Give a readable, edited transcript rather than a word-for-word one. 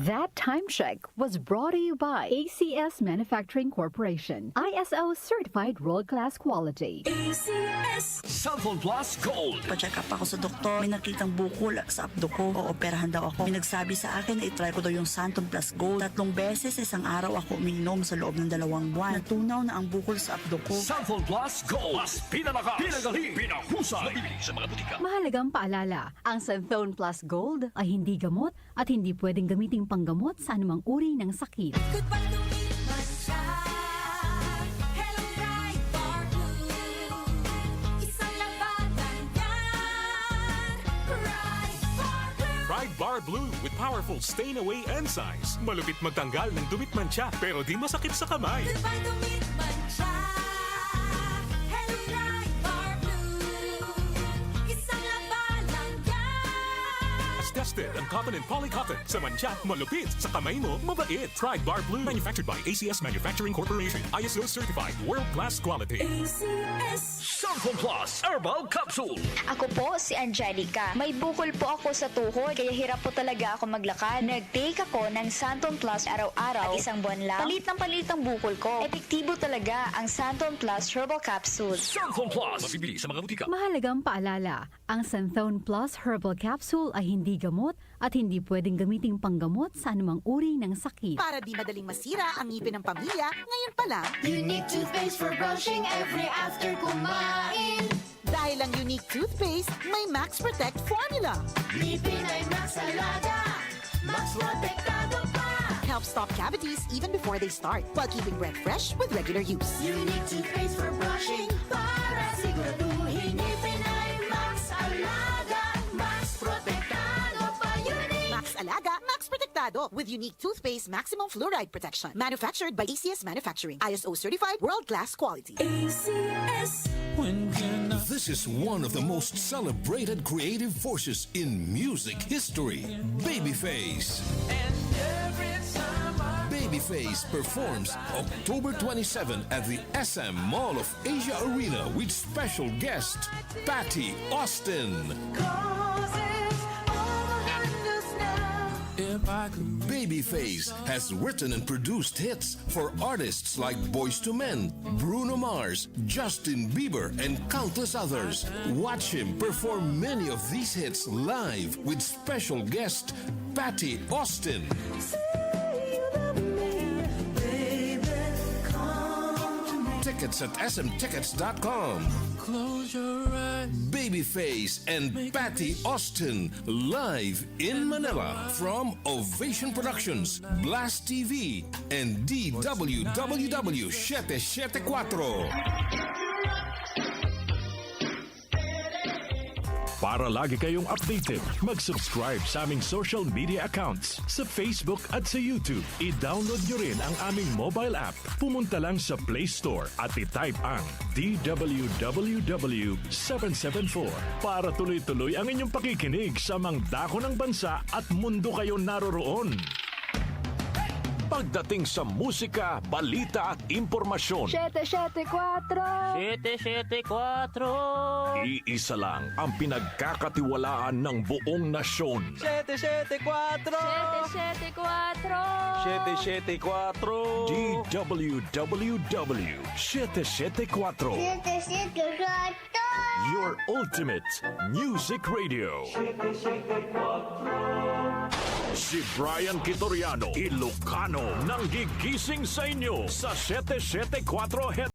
That time check was brought to you by ACS Manufacturing Corporation. ISO certified world-class quality. ACS Cellphone Plus Gold. Pa-check up ako sa doktor. May nakitang bukol sa abdo ko. Ooperahan daw ako. May nagsabi sa akin na itry ko daw yung Santon Plus Gold. 3 beses isang araw ako uminom sa loob ng 2 buwan. Natunaw na ang bukol sa abdo ko. Cellphone Plus Gold. Mas pinalakas, pinagaling, pinahusay. Mabibili sa mga butika. Mahalagang paalala, ang Santhone Plus Gold ay hindi gamot at hindi pwedeng gamiting panggamot sa anumang uri ng sakit. Goodbye lumipas siya. Hello Pride Bar Blue. Isang labanan yan. Pride Bar Blue. Pride Bar Blue with powerful stain-away enzymes. Malupit magtanggal ng dumit mancha pero di masakit sa kamay. Goodbye lumipas siya. Hello Pride Bar Blue. Isang labanan yan. As tested ang cotton and polycotton. Sa mancha, malupit. Sa kamay mo, mabait. Pride Bar Blue. Manufactured by ACS Manufacturing Corporation. ISO certified. World-class quality. ACS Cellphone Plus Herbal Capsule. Ako po si Angelica. May bukol po ako sa tuhod kaya hirap po talaga ako maglakad. Nag-take ako ng Santon Plus araw-araw at isang buwan lang. Palit ang bukol ko. Epektibo talaga ang Santon Plus Herbal Capsule. Cellphone Plus. Mabibili sa mga butika. Mahalagang paalala, ang Santhone Plus Herbal Capsule ay hindi gamot at hindi pwedeng gamiting panggamot sa anumang uri ng sakit. Para di madaling masira ang ngipin ng pamilya, ngayon pa lang, Unique toothpaste for brushing every after kumain. dahil ang unique toothpaste, may Max Protect formula. Ngipin ay Max Alaga. Max Protektado pa. Helps stop cavities even before they start, while keeping breath fresh with regular use. Unique toothpaste for brushing para siguraduhin ngipin ay Max Alaga. Max Protektado pa. Unique. Max Alaga, Max Protectado with unique toothpaste maximum fluoride protection. Manufactured by ACS Manufacturing. ISO certified world-class quality. ACS. This is one of the most celebrated creative forces in music history, Babyface. Babyface performs October 27 at the SM Mall of Asia Arena with special guest Patty Austin. Babyface has written and produced hits for artists like Boyz II Men, Bruno Mars, Justin Bieber, and countless others. Watch him perform many of these hits live with special guest Patty Austin. Tickets at smtickets.com. Close your eyes. Babyface and Patty Austin live in Manila from Ovation Productions, Blast TV, and DWWW 774. Para lagi kayong updated, mag-subscribe sa aming social media accounts sa Facebook at sa YouTube. I-download nyo rin ang aming mobile app. Pumunta lang sa Play Store at i-type ang DWWW 774 para tuloy-tuloy ang inyong pakikinig sa mga dako ng bansa at mundo kayo naroroon. Pagdating sa musika, balita at impormasyon, 774! 774. iisa lang ang pinagkakatiwalaan ng buong nasyon. 774. 774! 774. DWWW 774. Your ultimate music radio. Si Brian Kitoriano, Ilocano, nang gigising sa inyo sa 774